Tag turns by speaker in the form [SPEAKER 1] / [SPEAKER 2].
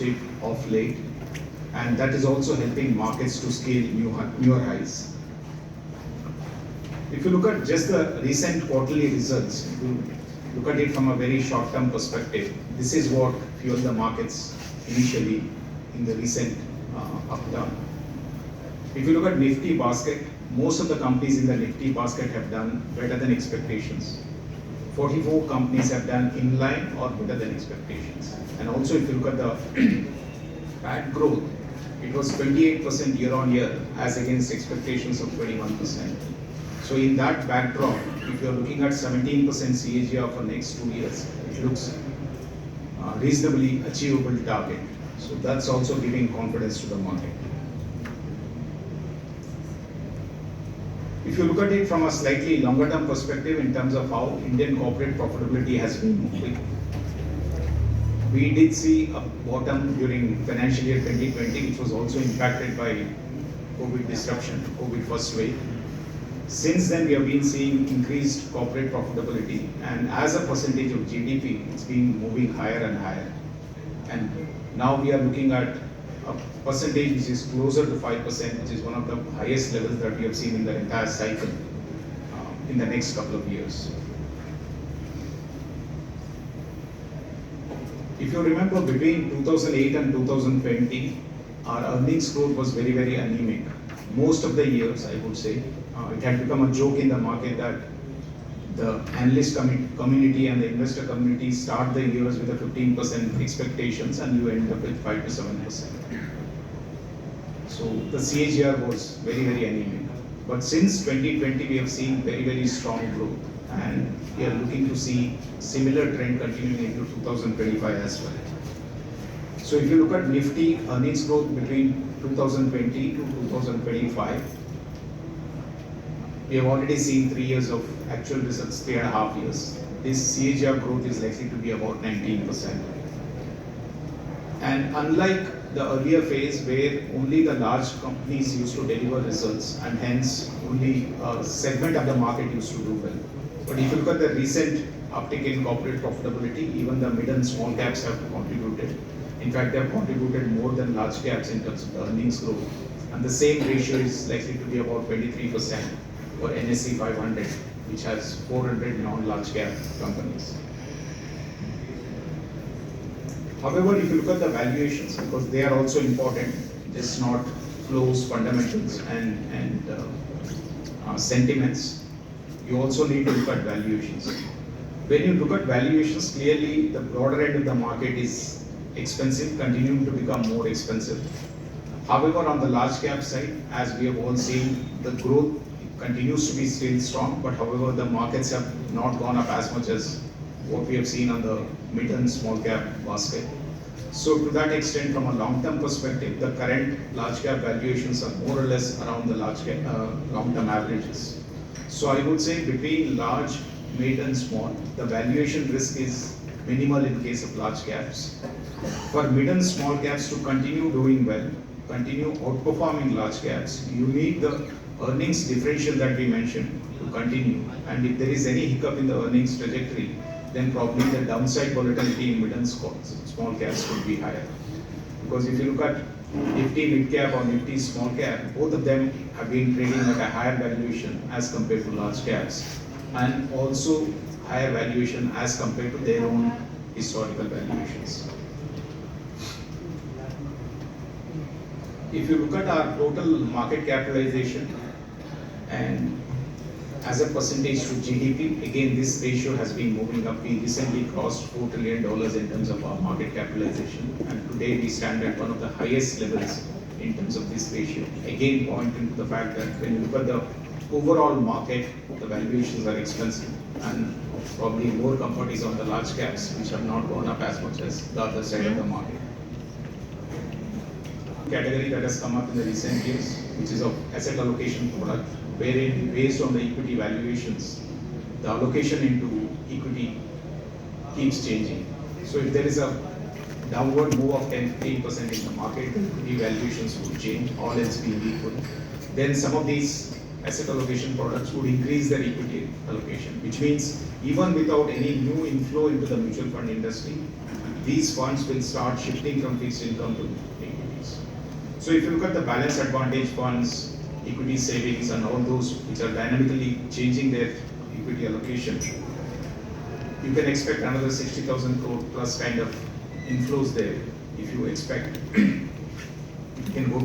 [SPEAKER 1] positive of late, and that is also helping markets to scale newer highs. If you look at just the recent quarterly results, if you look at it from a very short-term perspective, this is what fueled the markets initially in the recent upturn. If you look at Nifty basket, most of the companies in the Nifty basket have done better than expectations. 44 companies have done in line or better than expectations. And also if you look at the PAT growth, it was 28% year on year as against expectations of 21%. So in that backdrop, if you're looking at 17% CAGR for next 2 years, it looks reasonably achievable target. So that's also giving confidence to the market. If you look at it from a slightly longer term perspective in terms of how Indian corporate profitability has been moving, we did see a bottom during financial year 2020, which was also impacted by COVID disruption, COVID first wave. Since then, we have been seeing increased corporate profitability, and as a percentage of GDP, it's been moving higher and higher. And now we are looking at a percentage which is closer to 5%, which is one of the highest levels that we have seen in the entire cycle in the next couple of years. If you remember, between 2008 and 2020, our earnings growth was very, very anemic. Most of the years, I would say, it had become a joke in the market that the analyst community and the investor community start the years with a 15% expectations and you end up with 5 to 7%. So the CAGR was very, very anemic. But since 2020, we have seen very, very strong growth, and we are looking to see similar trend continuing into 2025 as well. So if you look at Nifty earnings growth between 2020 to 2025, we have already seen 3 years of actual results, 3.5 years. This CAGR growth is likely to be about 19%. And unlike the earlier phase where only the large companies used to deliver results and hence only a segment of the market used to do well. But if you look at the recent uptick in corporate profitability, even the mid and small caps have contributed. In fact, they have contributed more than large caps in terms of the earnings growth. And the same ratio is likely to be about 23% for NSE 500, which has 400 non-large cap companies. However, if you look at the valuations, because they are also important, just not flows, fundamentals, and sentiments, you also need to look at valuations. When you look at valuations, clearly the broader end of the market is expensive, continuing to become more expensive. However, on the large cap side, as we have all seen, the growth continues to be still strong, but however, the markets have not gone up as much as what we have seen on the mid and small cap basket. So to that extent, from a long-term perspective, the current large cap valuations are more or less around the large cap long-term averages. So I would say between large, mid and small, the valuation risk is minimal in case of large caps. For mid and small caps to continue doing well, continue outperforming large caps, you need the earnings differential that we mentioned to continue. And if there is any hiccup in the earnings trajectory, then probably the downside volatility in mid and small caps could be higher. Because if you look at Nifty mid cap or Nifty small cap, both of them have been trading at a higher valuation as compared to large caps, and also higher valuation as compared to their own historical valuations. If you look at our total market capitalization and as a percentage to GDP, again this ratio has been moving up. We recently crossed $4 trillion in terms of our market capitalization, and today we stand at one of the highest levels in terms of this ratio. Again pointing to the fact that when you look at the overall market, the valuations are expensive, and probably more comfort is on the large caps, which have not gone up as much as the other side of the market. Category that has come up in the recent years, which is of asset allocation product, wherein based on the equity valuations, the allocation into equity keeps changing. So if there is a downward move of 10-15% in the market, the equity valuations would change, all else being equal. Then some of these asset allocation products would increase their equity allocation, which means even without any new inflow into the mutual fund industry, these funds will start shifting from fixed income to equities. So if you look at the balance advantage funds, equity savings and all those which are dynamically changing their equity allocation, you can expect another 60,000 crore plus kind of inflows there if you expect. You can go